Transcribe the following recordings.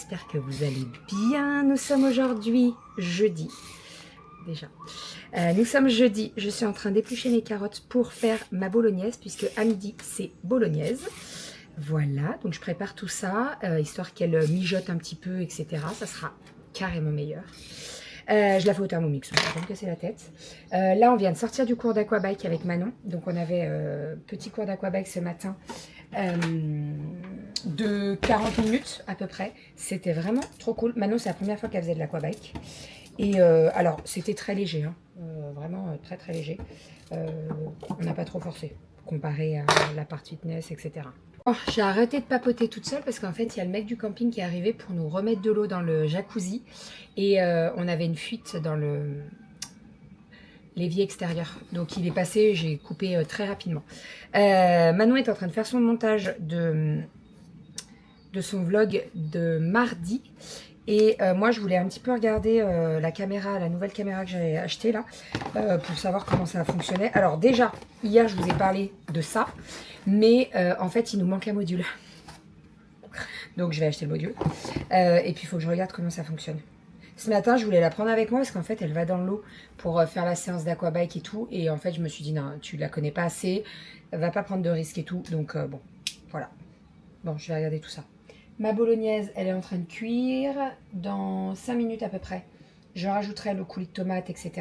j'espère que vous allez bien. Nous sommes aujourd'hui jeudi. Déjà. Nous sommes jeudi, je suis en train d'éplucher mes carottes pour faire ma bolognaise, puisque à midi c'est bolognaise. Voilà, donc je prépare tout ça, histoire qu'elle mijote un petit peu, etc. Ça sera carrément meilleur. Je la fais au Thermomix, on va pas me casser la tête. Là, on vient de sortir du cours d'aquabike avec Manon. Donc, on avait petit cours d'aquabike ce matin de 40 minutes à peu près. C'était vraiment trop cool. Manon, c'est la première fois qu'elle faisait de l'aquabike. Et alors, c'était très léger, hein. Vraiment très très léger. On n'a pas trop forcé, comparé à la partie fitness, etc. Oh, j'ai arrêté de papoter toute seule parce qu'en fait, il y a le mec du camping qui est arrivé pour nous remettre de l'eau dans le jacuzzi. Et on avait une fuite dans l'évier extérieur. Donc, il est passé, j'ai coupé très rapidement. Manon est en train de faire son montage de son vlog de mardi. Et moi, je voulais un petit peu regarder la caméra, la nouvelle caméra que j'ai achetée là, pour savoir comment ça fonctionnait. Alors déjà, hier, je vous ai parlé de ça, mais en fait, il nous manque un module. Donc, je vais acheter le module. Et puis, il faut que je regarde comment ça fonctionne. Ce matin, je voulais la prendre avec moi parce qu'en fait, elle va dans l'eau pour faire la séance d'aquabike et tout. Et en fait, je me suis dit, non, tu la connais pas assez, elle va pas prendre de risques et tout. Donc, bon, voilà. Bon, je vais regarder tout ça. Ma bolognaise, elle est en train de cuire. Dans 5 minutes à peu près, je rajouterai le coulis de tomate, etc.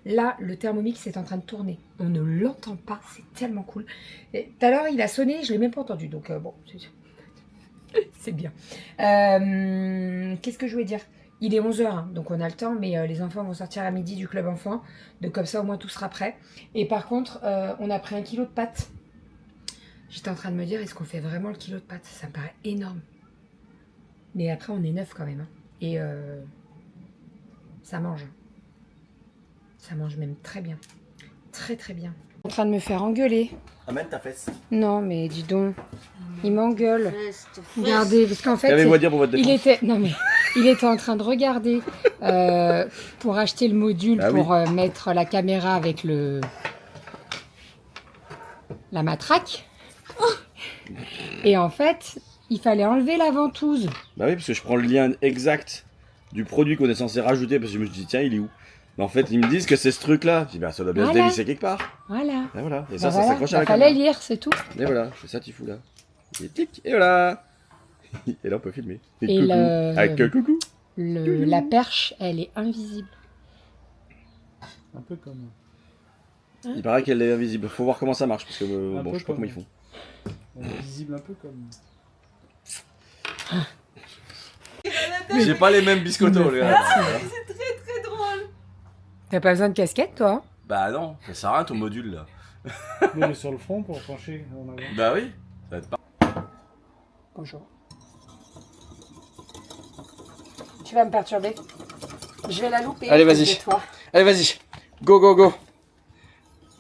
Là, le Thermomix est en train de tourner. On ne l'entend pas, c'est tellement cool. Tout à l'heure, il a sonné, je ne l'ai même pas entendu. Donc, bon, c'est bien. Qu'est-ce que je voulais dire? Il est 11h, hein, donc on a le temps, mais les enfants vont sortir à midi du club enfant. Donc, comme ça, au moins, tout sera prêt. Et par contre, on a pris 1 kilo de pâtes. J'étais en train de me dire, est-ce qu'on fait vraiment le kilo de pâtes? Ça me paraît énorme. Mais après, on est 9 quand même. Hein. Et ça mange. Ça mange même très bien. Très, très bien. En train de me faire engueuler. Amène ta fesse. Non, mais dis donc. Il m'engueule. Regardez, parce qu'en fait, il était en train de regarder pour acheter le module pour mettre la caméra avec la matraque. Et en fait... il fallait enlever la ventouse. Bah oui, parce que je prends le lien exact du produit qu'on est censé rajouter, parce que je me dis, tiens, il est où? Mais en fait, ils me disent que c'est ce truc-là. Je dis, bah ça doit bien se dévisser quelque part. Voilà. Et voilà. Et ça s'accroche à la caméra. Il fallait lire, c'est tout. Et voilà, c'est ça, Tifou, là. Et tic, et voilà. Et là, on peut filmer. Et coucou. Avec coucou. La perche, elle est invisible. Un peu comme... Il paraît qu'elle est invisible. Faut voir comment ça marche, parce que bon, je sais pas comment ils font. Elle est visible un peu comme... J'ai pas les mêmes biscottos, les gars. C'est très très drôle. T'as pas besoin de casquette, toi? Bah non, ça sert à rien ton module, là. Mais il est sur le front pour pencher en avant. Bah oui, ça va être pas... Bonjour. Tu vas me perturber. Je vais la louper. Allez, vas-y. Allez, vas-y. Go, go, go.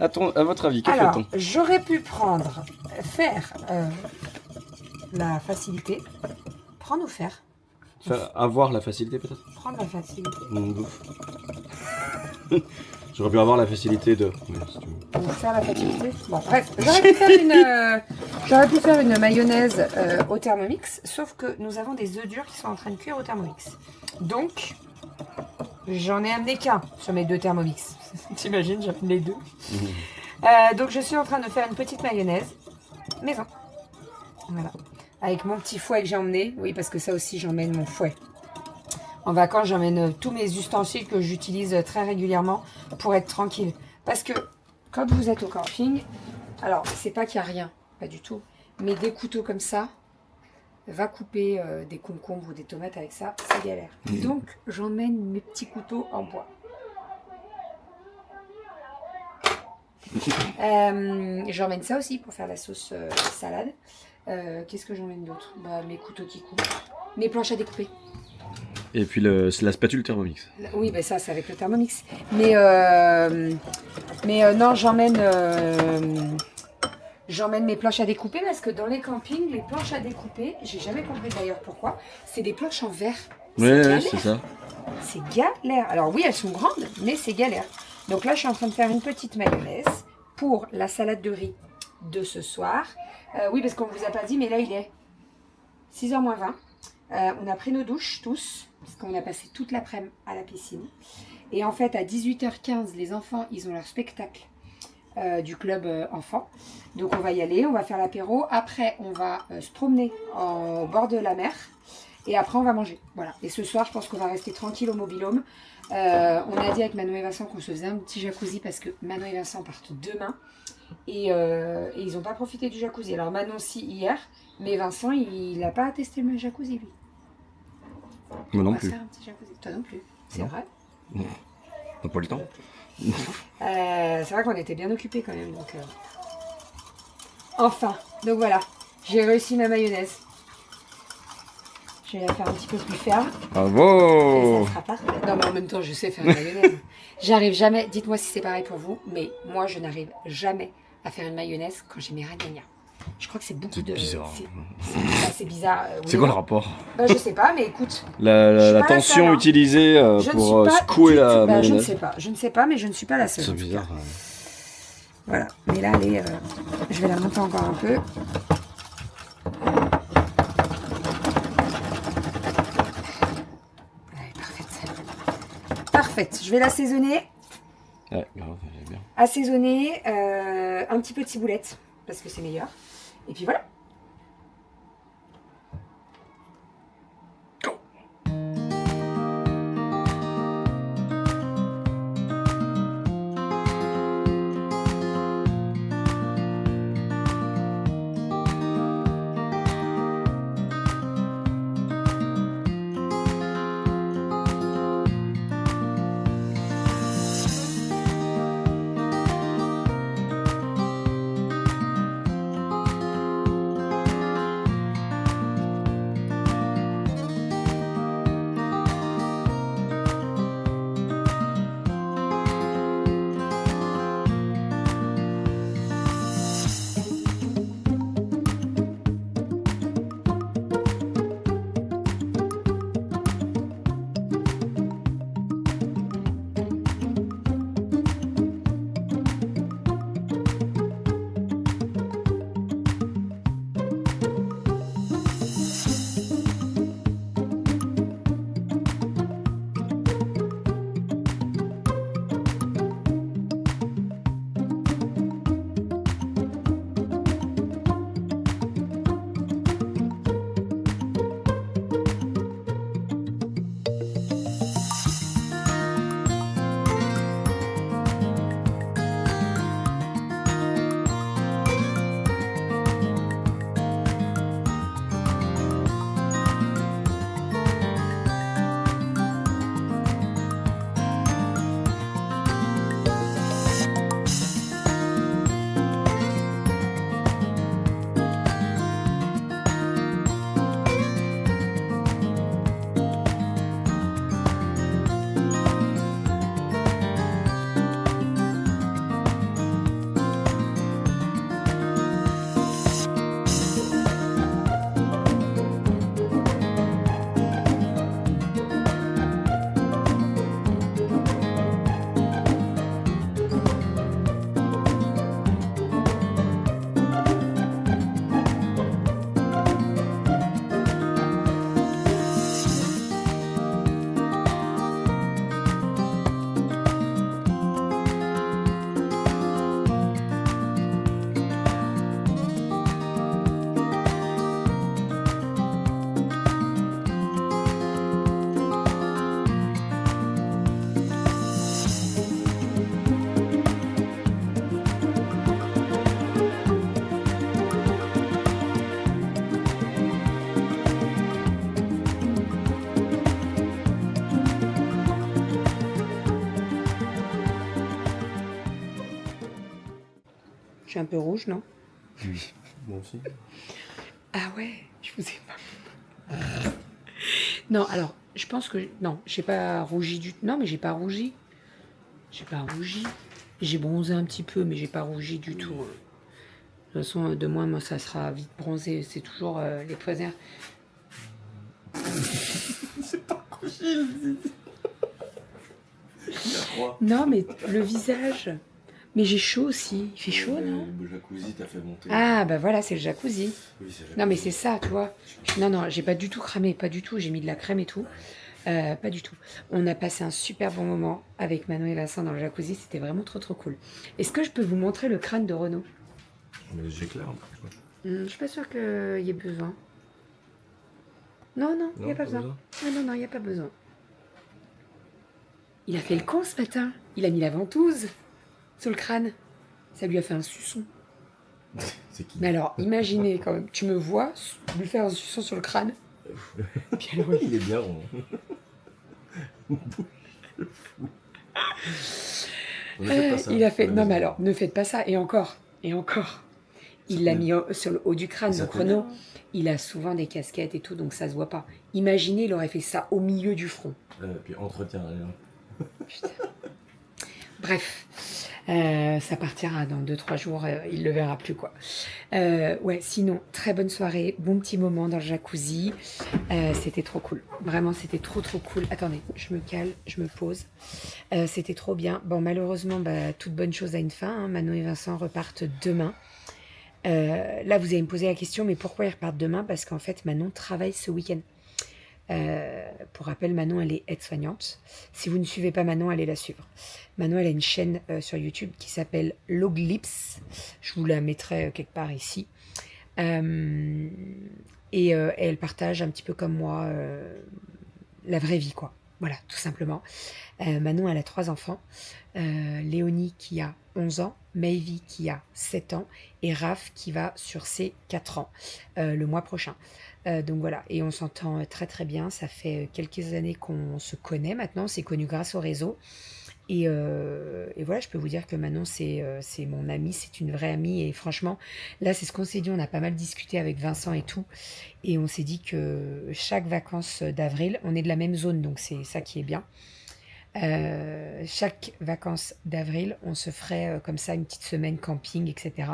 À votre avis, que fait-on? Alors, j'aurais pu faire la facilité. Prendre ou faire? Avoir la facilité, peut-être? Prendre la facilité. J'aurais pu avoir la facilité de... Ouais, si tu veux. Ou faire la facilité. Bon, bref, j'aurais pu faire une mayonnaise au Thermomix, sauf que nous avons des œufs durs qui sont en train de cuire au Thermomix. Donc, j'en ai amené qu'un sur mes 2 Thermomix. T'imagines, j'amène les 2. Donc, je suis en train de faire une petite mayonnaise maison. Voilà. Avec mon petit fouet que j'ai emmené. Oui, parce que ça aussi, j'emmène mon fouet. En vacances, j'emmène tous mes ustensiles que j'utilise très régulièrement pour être tranquille. Parce que quand vous êtes au camping, alors c'est pas qu'il n'y a rien, pas du tout, mais des couteaux comme ça, va couper des concombres ou des tomates avec ça, c'est galère. Donc, j'emmène mes petits couteaux en bois. J'emmène ça aussi pour faire la sauce salade. Qu'est-ce que j'emmène d'autre? Mes couteaux qui coupent, mes planches à découper. Et puis la spatule Thermomix. Oui, ben ça, c'est avec le Thermomix. Mais non, j'emmène mes planches à découper parce que dans les campings, les planches à découper, j'ai jamais compris d'ailleurs pourquoi, c'est des planches en verre. Ouais, c'est ça. C'est galère. Alors oui, elles sont grandes, mais c'est galère. Donc là, je suis en train de faire une petite mayonnaise pour la salade de riz de ce soir. Oui, parce qu'on ne vous a pas dit, mais là, il est 6h moins 20. On a pris nos douches tous, parce qu'on a passé toute l'après-midi à la piscine. Et en fait, à 18h15, les enfants, ils ont leur spectacle du club enfant. Donc on va y aller, on va faire l'apéro. Après, on va se promener au bord de la mer. Et après, on va manger. Voilà. Et ce soir, je pense qu'on va rester tranquille au mobil-home. On a dit avec Manon et Vincent qu'on se faisait un petit jacuzzi parce que Manon et Vincent partent demain. Et ils n'ont pas profité du jacuzzi. Alors Manon, si, hier. Mais Vincent, il n'a pas testé le jacuzzi, lui. Moi non On va plus. se faire un petit jacuzzi. Toi non plus. C'est Non. vrai. On n'a pas le temps. C'est vrai qu'on était bien occupés quand même. Donc, enfin. Donc voilà. J'ai réussi ma mayonnaise. Je vais la faire un petit peu plus ferme. Et Bravo. ça sera parfait. Non, mais en même temps, je sais faire une mayonnaise. J'arrive jamais. Dites-moi si c'est pareil pour vous. Mais moi, je n'arrive jamais à faire une mayonnaise quand j'ai mes ragnagnas. Je crois que c'est beaucoup C'est de. bizarre. C'est bizarre. C'est quoi le rapport? Bah, je sais pas, mais écoute. La Je suis la pas la tension seule, hein. utilisée Je ne pour suis pas secouer du la tout- bah, je ne mayonnaise. sais pas. Je ne sais pas, mais je ne suis pas la seule. C'est en tout bizarre. cas. Voilà. Mais là, elle est, je vais la monter encore un peu. Elle est parfaite, celle-là. Parfaite. Je vais l'assaisonner. Ouais, grave, elle est bien. Assaisonner un petit peu de ciboulette, parce que c'est meilleur. Et puis voilà. Je suis un peu rouge, non? Oui, moi aussi. Ah ouais, je vous ai pas. Non, alors, je pense que... Non, j'ai pas rougi du tout. Non, mais j'ai pas rougi. J'ai pas rougi. J'ai bronzé un petit peu, mais j'ai pas rougi du tout. De toute façon, de moi, ça sera vite bronzé. C'est toujours les préserves. C'est pas rougi, Non, mais le visage... Mais j'ai chaud aussi. Il fait chaud, non? Le jacuzzi t'a fait monter. Ah, bah voilà, c'est le jacuzzi. Oui, c'est Non, mais c'est ça, tu vois. Non, non, j'ai pas du tout cramé, pas du tout. J'ai mis de la crème et tout. Pas du tout. On a passé un super bon moment avec Manon et Vincent dans le jacuzzi. C'était vraiment trop, trop cool. Est-ce que je peux vous montrer le crâne de Renaud? Mais j'éclaire. Je suis pas sûre qu'il y ait besoin. Non, non, il n'y a pas besoin. Ah, non, non, il n'y a pas besoin. Il a fait le con ce matin. Il a mis la ventouse sur le crâne. Ça lui a fait un suçon. C'est qui? Mais alors, imaginez quand même, tu me vois lui faire un suçon sur le crâne. Puis alors, Il est bien rond. il a fait... Non mais alors, ne faites pas ça. Et encore, et encore. Il l'a mis sur le haut du crâne. Donc Renaud, il a souvent des casquettes et tout, donc ça se voit pas. Imaginez, il aurait fait ça au milieu du front. Puis entretien. Putain. Bref, ça partira dans 2-3 jours, il le verra plus quoi. Ouais, sinon, très bonne soirée, bon petit moment dans le jacuzzi, c'était trop cool, vraiment c'était trop trop cool. Attendez, je me cale, je me pose, c'était trop bien. Bon, malheureusement, toute bonne chose a une fin, hein. Manon et Vincent repartent demain. Là, vous allez me poser la question, mais pourquoi ils repartent demain? Parce qu'en fait, Manon travaille ce week-end. Pour rappel, Manon, elle est aide-soignante. Si vous ne suivez pas Manon, allez la suivre. Manon, elle a une chaîne sur YouTube qui s'appelle Loglips. Je vous la mettrai quelque part ici. Et elle partage un petit peu comme moi la vraie vie, quoi. Voilà, tout simplement. Manon, elle a 3 enfants. Léonie qui a 11 ans, Maëvie qui a 7 ans et Raph qui va sur ses 4 ans le mois prochain. Donc voilà, et on s'entend très très bien. Ça fait quelques années qu'on se connaît maintenant. On s'est connus grâce au réseau. Et voilà, je peux vous dire que Manon, c'est mon amie, c'est une vraie amie. Et franchement, là, c'est ce qu'on s'est dit. On a pas mal discuté avec Vincent et tout. Et on s'est dit que chaque vacances d'avril, on est de la même zone, donc c'est ça qui est bien. Chaque vacances d'avril, on se ferait comme ça une petite semaine camping, etc.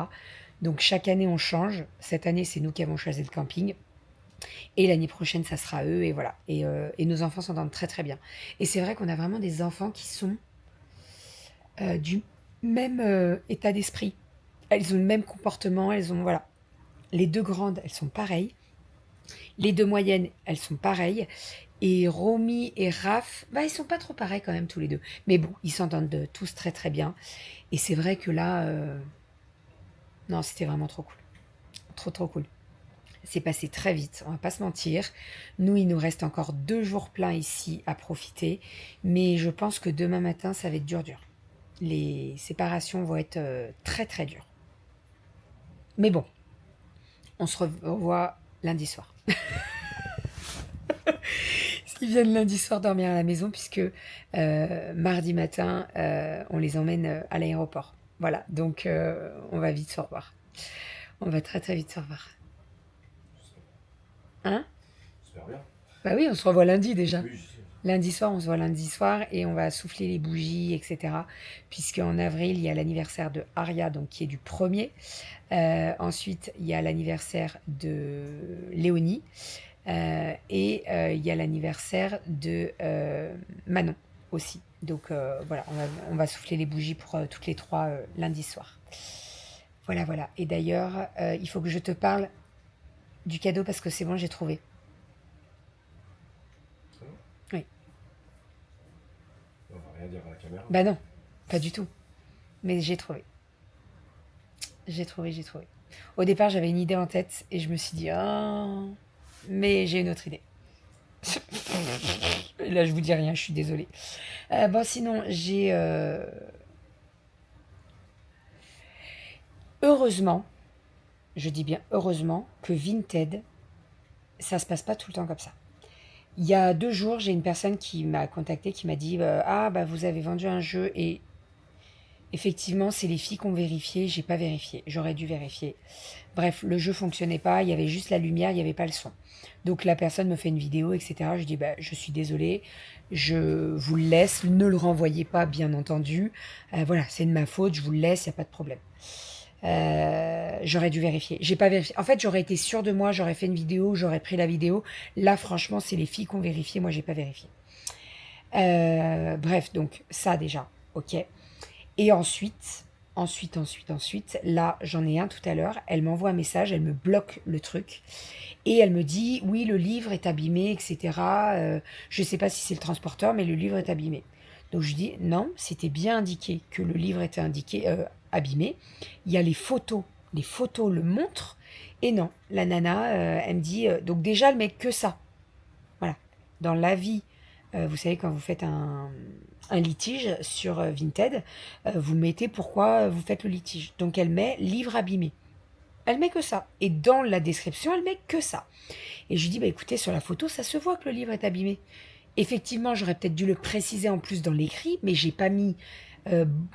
Donc chaque année, on change. Cette année, c'est nous qui avons choisi le camping. Et l'année prochaine, ça sera eux, et voilà. Et nos enfants s'entendent très très bien. Et c'est vrai qu'on a vraiment des enfants qui sont du même état d'esprit. Elles ont le même comportement, elles ont, voilà. Les 2 grandes, elles sont pareilles. Les 2 moyennes, elles sont pareilles. Et Romy et Raph, ils sont pas trop pareils quand même tous les 2. Mais bon, ils s'entendent tous très très bien. Et c'est vrai que là, non, c'était vraiment trop cool. Trop trop cool. C'est passé très vite, on va pas se mentir. Nous, il nous reste encore 2 jours pleins ici à profiter. Mais je pense que demain matin, ça va être dur dur. Les séparations vont être très très dures. Mais bon, on se revoit lundi soir. Ils viennent lundi soir dormir à la maison puisque mardi matin, on les emmène à l'aéroport. Voilà, donc on va vite se revoir. On va très très vite se revoir. Hein? J'espère bien. Bah oui, on se revoit lundi déjà. Oui, je sais. Lundi soir, on se voit lundi soir et on va souffler les bougies, etc. Puisqu'en avril, il y a l'anniversaire de Aria, donc qui est du 1er. Ensuite, il y a l'anniversaire de Léonie. Et il y a l'anniversaire de Manon aussi. Donc voilà, on va souffler les bougies pour toutes les 3 lundi soir. Voilà, voilà. Et d'ailleurs, il faut que je te parle du cadeau parce que c'est bon, j'ai trouvé. Oui. On va rien dire à la caméra. Bah non, pas du tout. Mais j'ai trouvé. J'ai trouvé. Au départ, j'avais une idée en tête et je me suis dit, oh, mais j'ai une autre idée. Et là, je vous dis rien, je suis désolée. Bon, sinon, j'ai... Heureusement, je dis bien heureusement, que Vinted, ça se passe pas tout le temps comme ça. Il y a 2 jours, j'ai une personne qui m'a contacté, qui m'a dit vous avez vendu un jeu et effectivement, c'est les filles qui ont vérifié, j'ai pas vérifié, j'aurais dû vérifier. Bref, le jeu fonctionnait pas, il y avait juste la lumière, il n'y avait pas le son. Donc la personne me fait une vidéo, etc. Je dis je suis désolée, je vous le laisse, ne le renvoyez pas, bien entendu. Voilà, c'est de ma faute, je vous le laisse, il n'y a pas de problème. J'aurais dû vérifier. J'ai pas vérifié. En fait, j'aurais été sûre de moi, j'aurais fait une vidéo, j'aurais pris la vidéo. Là, franchement, c'est les filles qui ont vérifié, moi, j'ai pas vérifié. Bref, donc ça déjà, ok. Et ensuite, Ensuite, là, j'en ai un tout à l'heure. Elle m'envoie un message, elle me bloque le truc. Et elle me dit, oui, le livre est abîmé, etc. Je ne sais pas si c'est le transporteur, mais le livre est abîmé. Donc je dis, non, c'était bien indiqué que le livre était abîmé. Il y a les photos le montrent. Et non, la nana, elle me dit, donc déjà, elle met que ça. Voilà. Dans l'avis, vous savez, quand vous faites un litige sur Vinted, vous mettez pourquoi vous faites le litige. Donc elle met livre abîmé. Elle met que ça. Et dans la description, elle met que ça. Et je lui dis, bah écoutez, sur la photo, ça se voit que le livre est abîmé. Effectivement, j'aurais peut-être dû le préciser en plus dans l'écrit, mais j'ai pas mis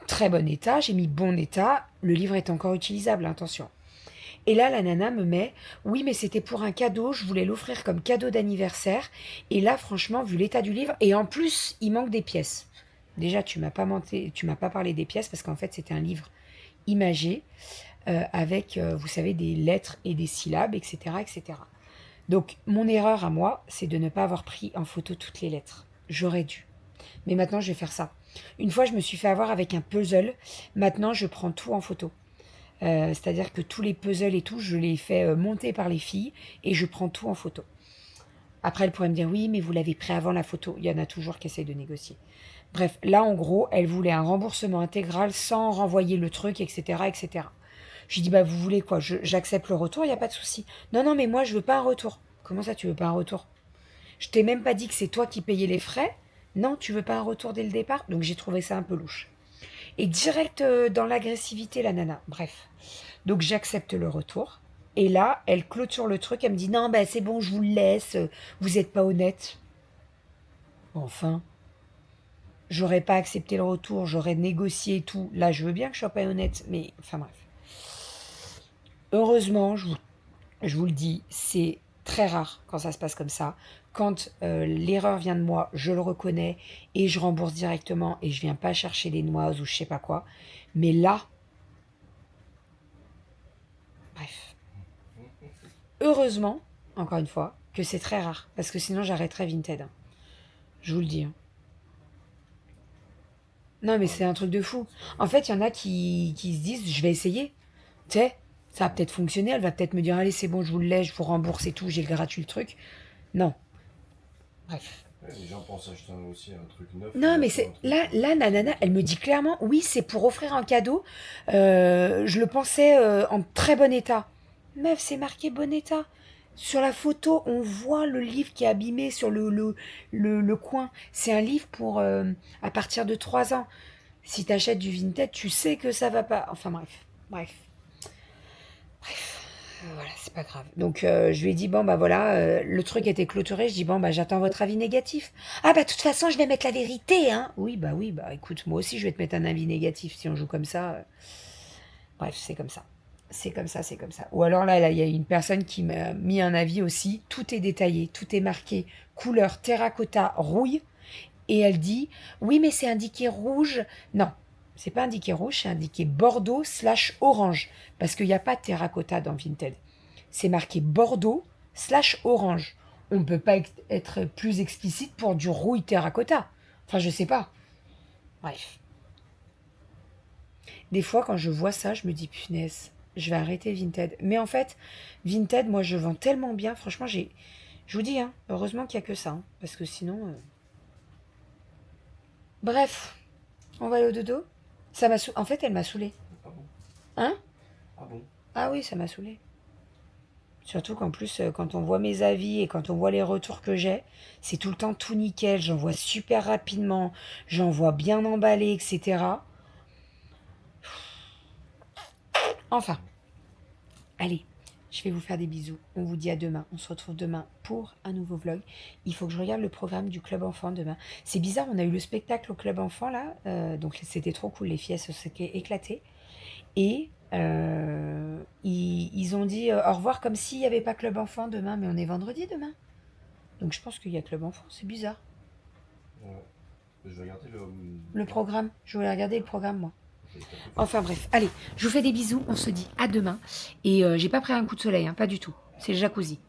très bon état, j'ai mis bon état. Le livre est encore utilisable, attention. Et là, la nana me met, oui, mais c'était pour un cadeau, je voulais l'offrir comme cadeau d'anniversaire. Et là, franchement, vu l'état du livre, et en plus, il manque des pièces. Déjà, tu m'as pas parlé des pièces parce qu'en fait, c'était un livre imagé avec, vous savez, des lettres et des syllabes, etc., etc. Donc, mon erreur à moi, c'est de ne pas avoir pris en photo toutes les lettres. J'aurais dû. Mais maintenant, je vais faire ça. Une fois, je me suis fait avoir avec un puzzle. Maintenant, je prends tout en photo. C'est-à-dire que tous les puzzles et tout, je les fais monter par les filles et je prends tout en photo. Après, elle pourrait me dire, oui, mais vous l'avez pris avant la photo. Il y en a toujours qui essayent de négocier. Bref, là, en gros, elle voulait un remboursement intégral sans renvoyer le truc, etc., etc. Je lui dis, bah, vous voulez quoi? J'accepte le retour, il n'y a pas de souci. Non, non, mais moi, je veux pas un retour. Comment ça, tu veux pas un retour? Je t'ai même pas dit que c'est toi qui payais les frais. Non, tu veux pas un retour dès le départ? Donc, j'ai trouvé ça un peu louche. Et direct dans l'agressivité, la nana. Bref. Donc, j'accepte le retour. Et là, elle clôture le truc. Elle me dit, non, bah, c'est bon, je vous le laisse. Vous n'êtes pas honnête. Enfin. J'aurais pas accepté le retour. J'aurais négocié et tout. Là, je veux bien que je sois pas honnête. Mais, enfin, bref. Heureusement, je vous le dis, c'est très rare quand ça se passe comme ça. Quand l'erreur vient de moi, je le reconnais et je rembourse directement et je viens pas chercher des noises ou je sais pas quoi. Mais là, bref. Heureusement, encore une fois, que c'est très rare parce que sinon j'arrêterais Vinted. Hein. Je vous le dis. Hein. Non, mais c'est un truc de fou. En fait, il y en a qui se disent, je vais essayer. Tu sais, ça va peut-être fonctionner. Elle va peut-être me dire, allez, c'est bon, je vous le laisse, je vous rembourse et tout, j'ai le gratuit le truc. Non. Bref. Ouais, les gens pensent acheter aussi un truc neuf. Non, mais c'est là, la nana, elle me dit clairement, oui, c'est pour offrir un cadeau. Je le pensais en très bon état. Meuf, c'est marqué bon état. Sur la photo, on voit le livre qui est abîmé sur le coin. C'est un livre pour à partir de 3 ans. Si tu achètes du Vinted, tu sais que ça va pas. Enfin bref. Voilà, c'est pas grave. Donc je lui ai dit, bon bah voilà, le truc était clôturé. Je dis, bon bah j'attends votre avis négatif. Ah bah de toute façon, je vais mettre la vérité, hein. Oui, bah écoute, moi aussi je vais te mettre un avis négatif si on joue comme ça. Bref, c'est comme ça. C'est comme ça, c'est comme ça. Ou alors là, il y a une personne qui m'a mis un avis aussi. Tout est détaillé, tout est marqué. Couleur terracotta rouille. Et elle dit, oui, mais c'est indiqué rouge. Non, c'est pas indiqué rouge, c'est indiqué Bordeaux/orange. Parce qu'il n'y a pas de terracotta dans Vinted. C'est marqué Bordeaux/orange. On ne peut pas être plus explicite pour du rouille terracotta. Enfin, je sais pas. Bref. Des fois, quand je vois ça, je me dis, punaise, je vais arrêter Vinted. Mais en fait, Vinted, moi, je vends tellement bien. Franchement, je vous dis, hein, heureusement qu'il n'y a que ça. Hein, parce que sinon... Bref, on va aller au dodo. En fait, elle m'a saoulée. Ah bon? Hein? Ah bon? Ah oui, ça m'a saoulée. Surtout qu'en plus, quand on voit mes avis et quand on voit les retours que j'ai, c'est tout le temps tout nickel. J'envoie super rapidement, j'envoie bien emballé, etc. Enfin, allez, je vais vous faire des bisous. On vous dit à demain. On se retrouve demain pour un nouveau vlog. Il faut que je regarde le programme du Club Enfant demain. C'est bizarre, on a eu le spectacle au Club Enfant là. Donc c'était trop cool, les filles elles se sont éclatées. Et ils ont dit au revoir comme s'il n'y avait pas Club Enfant demain. Mais on est vendredi demain. Donc je pense qu'il y a Club Enfant, c'est bizarre. Ouais. Je vais regarder Le programme, je voulais regarder le programme moi. Enfin bref, allez, je vous fais des bisous, on se dit à demain. Et j'ai pas pris un coup de soleil, hein, pas du tout. C'est le jacuzzi.